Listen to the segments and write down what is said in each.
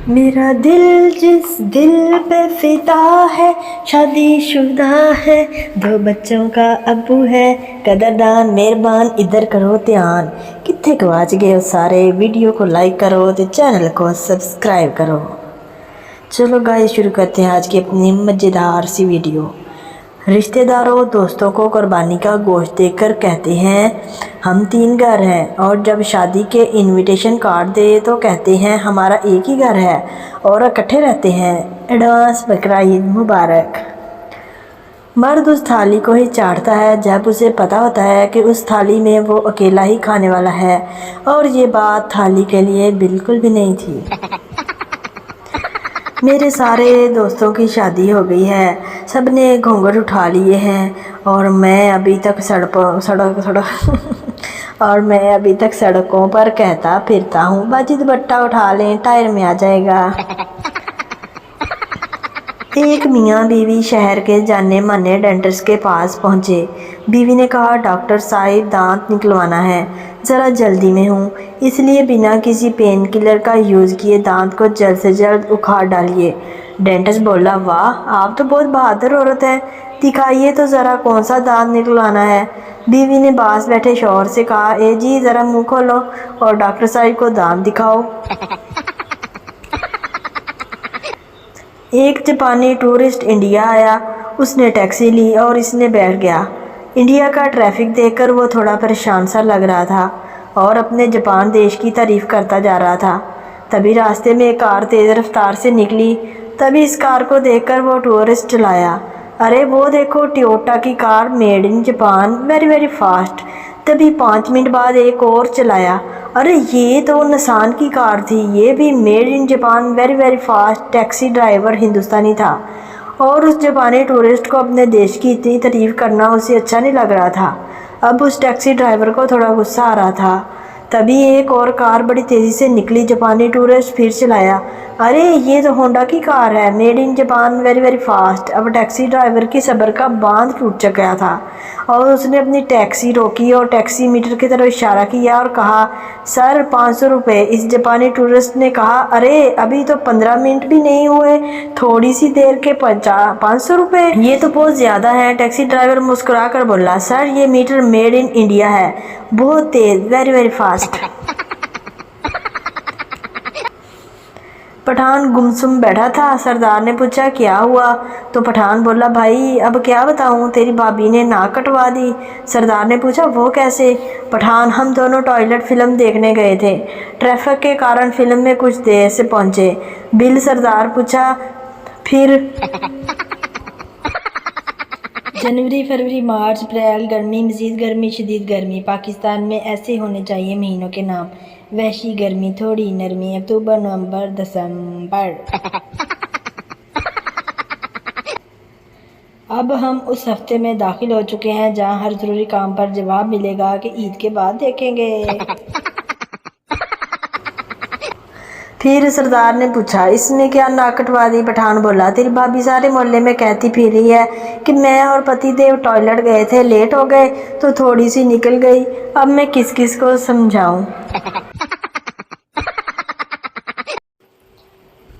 میرا دل جس دل پہ فدا ہے شادی شدہ ہے، 2 بچوں کا ابو ہے، قدردان مہربان ادھر کرو دھیان۔ کتنے گواچ گئے ہو سارے، ویڈیو کو لائک کرو تو چینل کو سبسکرائب کرو۔ چلو گائز شروع کرتے ہیں آج کی اپنی مزیدار سی ویڈیو۔ رشتہ داروں دوستوں کو قربانی کا گوشت دیکھ کر کہتے ہیں ہم 3 گھر ہیں، اور جب شادی کے انویٹیشن کارڈ دے تو کہتے ہیں ہمارا ایک ہی گھر ہے اور اکٹھے رہتے ہیں۔ ایڈوانس بقرعید مبارک۔ مرد اس تھالی کو ہی چاٹتا ہے جب اسے پتہ ہوتا ہے کہ اس تھالی میں وہ اکیلا ہی کھانے والا ہے، اور یہ بات تھالی کے لیے بالکل بھی نہیں تھی۔ میرے سارے دوستوں کی شادی ہو گئی ہے، سب نے گھونگھٹ اٹھا لیے ہیں، اور میں ابھی تک سڑکوں پر کہتا پھرتا ہوں باجی دوپٹہ اٹھا لیں ٹائر میں آ جائے گا۔ ایک میاں بیوی شہر کے جانے مانے ڈینٹسٹ کے پاس پہنچے۔ بیوی نے کہا ڈاکٹر صاحب دانت نکلوانا ہے، ذرا جلدی میں ہوں، اس لیے بنا کسی پین کلر کا یوز کیے دانت کو جلد سے جلد اکھاڑ ڈالیے۔ ڈینٹسٹ بولا واہ آپ تو بہت بہادر عورت ہیں، دکھائیے تو ذرا کون سا دانت نکلوانا ہے۔ بیوی نے پاس بیٹھے شوہر سے کہا اے جی ذرا منہ کھولو اور ڈاکٹر صاحب کو دانت دکھاؤ۔ ایک جاپانی ٹورسٹ انڈیا آیا، اس نے ٹیکسی لی اور اس نے بیٹھ گیا۔ انڈیا کا ٹریفک دیکھ کر وہ تھوڑا پریشان سا لگ رہا تھا اور اپنے جاپان دیش کی تعریف کرتا جا رہا تھا۔ تبھی راستے میں ایک کار تیز رفتار سے نکلی، تبھی اس کار کو دیکھ کر وہ ٹورسٹ چلایا، ارے وہ دیکھو ٹویوٹا کی car made in Japan, very very fast. تبھی 5 منٹ بعد ایک اور چلایا، ارے یہ تو نسان کی کار تھی، یہ بھی made in Japan, very very fast. Taxi driver ہندوستانی تھا اور اس جاپانی ٹورسٹ کو اپنے دیش کی اتنی تعریف کرنا اسے اچھا نہیں لگ رہا تھا۔ اب اس ٹیکسی ڈرائیور کو تھوڑا غصہ آ رہا تھا۔ تبھی ایک اور کار بڑی تیزی سے نکلی، جاپانی ٹورسٹ پھر چلایا، ارے یہ تو ہونڈا کی کار ہے، made in Japan, very very fast. اب ٹیکسی ڈرائیور کی صبر کا باندھ ٹوٹ چکا تھا اور اس نے اپنی ٹیکسی روکی اور ٹیکسی میٹر کی طرف اشارہ کیا اور کہا سر 500 روپے۔ اس جاپانی ٹورسٹ نے کہا ارے ابھی تو 15 منٹ بھی نہیں ہوئے، تھوڑی سی دیر کے 500 روپے، یہ تو بہت زیادہ ہے۔ ٹیکسی ڈرائیور مسکرا کر بولا سر یہ میٹر میڈ ان انڈیا ہے، بہت تیز، ویری ویری فاسٹ۔ پٹھان گمسم بیٹھا تھا، سردار نے پوچھا کیا ہوا؟ تو پٹھان بولا بھائی اب کیا بتاؤں، تیری بھابھی نے ناک کٹوا دی۔ سردار نے پوچھا وہ کیسے؟ پٹھان ہم دونوں ٹوائلٹ فلم دیکھنے گئے تھے، ٹریفک کے کارن فلم میں کچھ دیر سے پہنچے۔ بل؟ سردار پوچھا۔ پھر جنوری فروری مارچ اپریل، گرمی مزید گرمی شدید گرمی۔ پاکستان میں ایسے ہونے چاہیے مہینوں کے نام، وحشی گرمی، تھوڑی نرمی، اکتوبر نومبر دسمبر۔ اب ہم اس ہفتے میں داخل ہو چکے ہیں جہاں ہر ضروری کام پر جواب ملے گا کہ عید کے بعد دیکھیں گے۔ پھر سردار نے پوچھا اس نے کیا ناک کٹوا دی؟ پٹھان بولا تیری بھابھی سارے محلے میں کہتی پھر رہی ہے کہ میں اور پتی دیو ٹوائلٹ گئے تھے، لیٹ ہو گئے تو تھوڑی سی نکل گئی، اب میں کس کس کو سمجھاؤں۔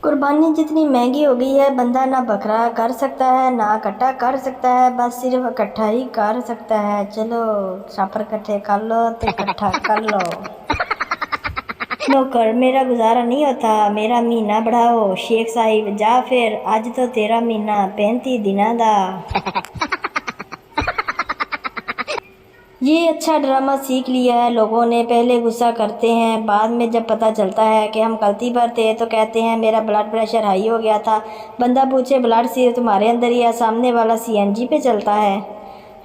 قربانی جتنی مہنگی ہو گئی ہے، بندہ نہ بکرا کر سکتا ہے نہ کٹا کر سکتا ہے، بس صرف اکٹھا ہی کر سکتا ہے۔ چلو چھاپر کٹھے کر لو تو اکٹھا کر لو۔ نوکر میرا گزارا نہیں ہوتا، میرا مہینہ بڑھاؤ، شیخ صاحب جا پھر، اج تو تیرا مہینہ 35 دناں دا۔ یہ اچھا ڈرامہ سیکھ لیا ہے لوگوں نے، پہلے غصہ کرتے ہیں، بعد میں جب پتہ چلتا ہے کہ ہم غلطی پر تھے تو کہتے ہیں میرا بلڈ پریشر ہائی ہو گیا تھا۔ بندہ پوچھے بلڈ صرف تمہارے اندر ہی ہے، سامنے والا CNG پہ چلتا ہے۔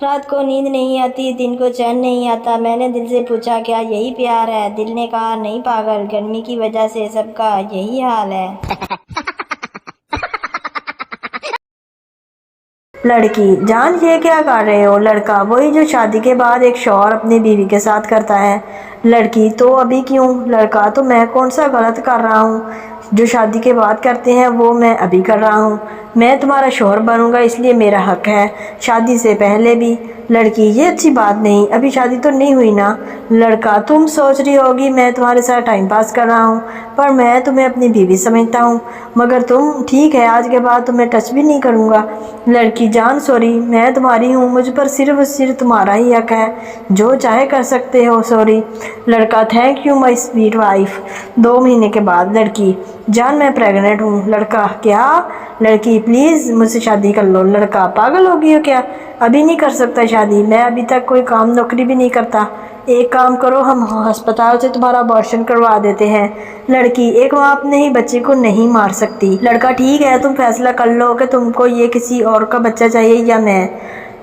رات کو نیند نہیں آتی، دن کو چین نہیں آتا، میں نے دل سے پوچھا کیا یہی پیار ہے؟ دل نے کہا نہیں پاگل، گرمی کی وجہ سے سب کا یہی حال ہے۔ لڑکی جان یہ کیا کر رہے ہو؟ لڑکا وہی جو شادی کے بعد ایک شوہر اپنی بیوی کے ساتھ کرتا ہے۔ لڑکی تو ابھی کیوں؟ لڑکا تو میں کون سا غلط کر رہا ہوں؟ جو شادی کے بعد کرتے ہیں وہ میں ابھی کر رہا ہوں۔ میں تمہارا شوہر بنوں گا، اس لیے میرا حق ہے، شادی سے پہلے بھی۔ لڑکی: یہ اچھی بات نہیں، ابھی شادی تو نہیں ہوئی نا۔ لڑکا: تم سوچ رہی ہوگی میں تمہارے ساتھ ٹائم پاس کر رہا ہوں، پر میں تمہیں اپنی بیوی سمجھتا ہوں، مگر تم ٹھیک ہے، آج کے بعد تمہیں ٹچ بھی نہیں کروں گا۔ لڑکی: جان سوری، میں تمہاری ہوں، مجھ پر صرف تمہارا ہی حق ہے، جو چاہے کر سکتے ہو، سوری۔ لڑکا: thank you my sweet wife. 2 مہینے کے بعد لڑکی: جان میں پریگننٹ ہوں۔ لڑکا: کیا؟ لڑکی: پلیز مجھ سے شادی کر لو۔ لڑکا: پاگل ہو گئی ہو کیا؟ ابھی نہیں کر سکتا شادی، میں ابھی تک کوئی کام نوکری بھی نہیں کرتا۔ ایک کام کرو، ہم ہسپتال سے تمہارا ابارشن کروا دیتے ہیں۔ لڑکی: ایک ماں اپنے ہی بچے کو نہیں مار سکتی۔ لڑکا: ٹھیک ہے، تم فیصلہ کر لو کہ تم کو یہ کسی اور کا بچہ چاہیے یا میں۔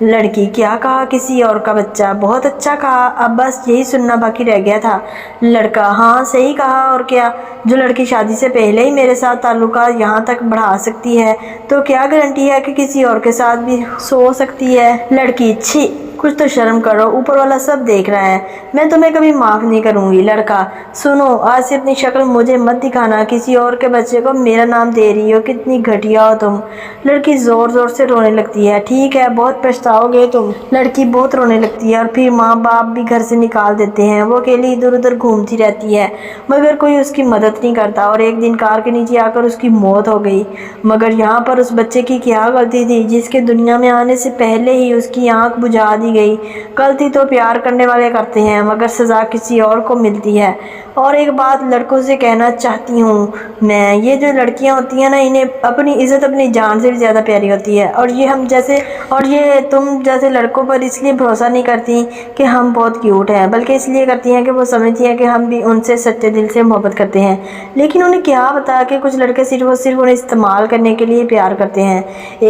لڑکی: کیا کہا کسی اور کا بچہ؟ بہت اچھا کہا، اب بس یہی سننا باقی رہ گیا تھا۔ لڑکا: ہاں صحیح کہا، اور کیا؟ جو لڑکی شادی سے پہلے ہی میرے ساتھ تعلقات یہاں تک بڑھا سکتی ہے تو کیا گارنٹی ہے کہ کسی اور کے ساتھ بھی سو سکتی ہے؟ لڑکی: چھی، کچھ تو شرم کرو، اوپر والا سب دیکھ رہا ہے، میں تمہیں کبھی معاف نہیں کروں گی۔ لڑکا: سنو، آج سے اپنی شکل مجھے مت دکھانا، کسی اور کے بچے کو میرا نام دے رہی ہو، کتنی گھٹیا ہو تم۔ لڑکی زور زور سے رونے لگتی ہے: ٹھیک ہے، بہت پچھتاؤ گے تم۔ لڑکی بہت رونے لگتی ہے اور پھر ماں باپ بھی گھر سے نکال دیتے ہیں، وہ اکیلی ادھر ادھر گھومتی رہتی ہے مگر کوئی اس کی مدد نہیں کرتا، اور ایک دن کار کے نیچے آ کر اس کی موت ہو گئی۔ مگر یہاں پر اس بچے کی کیا غلطی تھی جس کے دنیا میں آنے سے پہلے ہی اس کی آنکھ بجھا دی گئی؟ غلطی تو پیار کرنے والے کرتے ہیں مگر سزا کسی اور کو ملتی ہے۔ اور ایک بات لڑکوں سے کہنا چاہتی ہوں میں، یہ جو لڑکیاں ہوتی ہیں نا، انہیں اپنی عزت اپنی جان سے بھی زیادہ پیاری ہوتی ہے، اور یہ تم جیسے لڑکوں پر اس لیے بھروسہ نہیں کرتی کہ ہم بہت کیوٹ ہیں، بلکہ اس لیے کرتی ہیں کہ وہ سمجھتی ہیں کہ ہم بھی ان سے سچے دل سے محبت کرتے ہیں، لیکن انہیں کیا پتا کہ کچھ لڑکے صرف اور صرف انہیں استعمال کرنے کے لیے پیار کرتے ہیں۔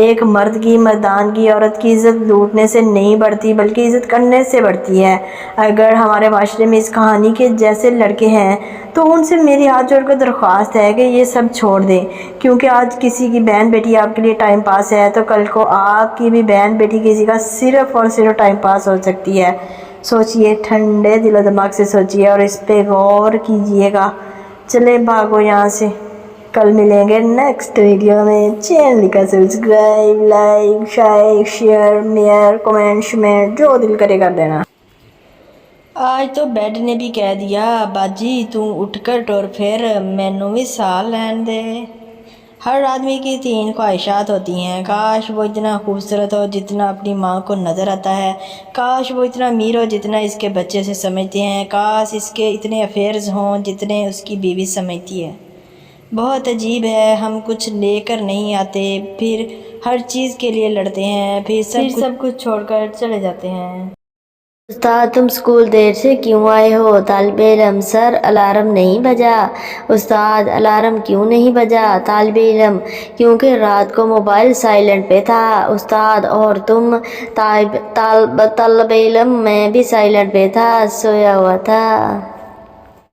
ایک مرد کی مردانگی عورت کی عزت لوٹنے سے نہیں بڑھتی بلکہ عزت کرنے سے بڑھتی ہے۔ اگر ہمارے معاشرے میں اس کہانی کے جیسے لڑکے ہیں تو ان سے میری ہاتھ جوڑ کر درخواست ہے کہ یہ سب چھوڑ دیں، کیونکہ آج کسی کی بہن بیٹی آپ کے لیے ٹائم پاس ہے تو کل کو آپ کی بھی بہن بیٹی کسی کا صرف اور صرف ٹائم پاس ہو سکتی ہے۔ سوچئے، ٹھنڈے دل و دماغ سے سوچئے اور اس پہ غور کیجئے گا۔ چلے بھاگو یہاں سے، کل ملیں گے نیکسٹ ویڈیو میں۔ چینل کا سبسکرائب، لائک، شیئر، میئر، کمنٹ جو دل کرے کر دینا۔ آج تو بیڈ نے بھی کہہ دیا، باجی تو اٹھ کر ٹور پھر، مینوں بھی سا لین دے۔ ہر آدمی کی 3 خواہشات ہوتی ہیں، کاش وہ اتنا خوبصورت ہو جتنا اپنی ماں کو نظر آتا ہے، کاش وہ اتنا امیر ہو جتنا اس کے بچے سے سمجھتے ہیں، کاش اس کے اتنے افیئرز ہوں جتنے اس کی بیوی سمجھتی ہے۔ بہت عجیب ہے، ہم کچھ لے کر نہیں آتے، پھر ہر چیز کے لیے لڑتے ہیں، پھر سب کچھ چھوڑ کر چلے جاتے ہیں۔ استاد تم اسکول دیر سے کیوں آئے ہو؟ طالب علم: سر الارم نہیں بجا۔ استاد علارم کیوں نہیں بجا؟ طالب علم: کیونکہ رات کو موبائل سائلنٹ پہ تھا۔ استاد: اور تم؟ طالب علم: میں بھی سائلنٹ پہ تھا، سویا ہوا تھا۔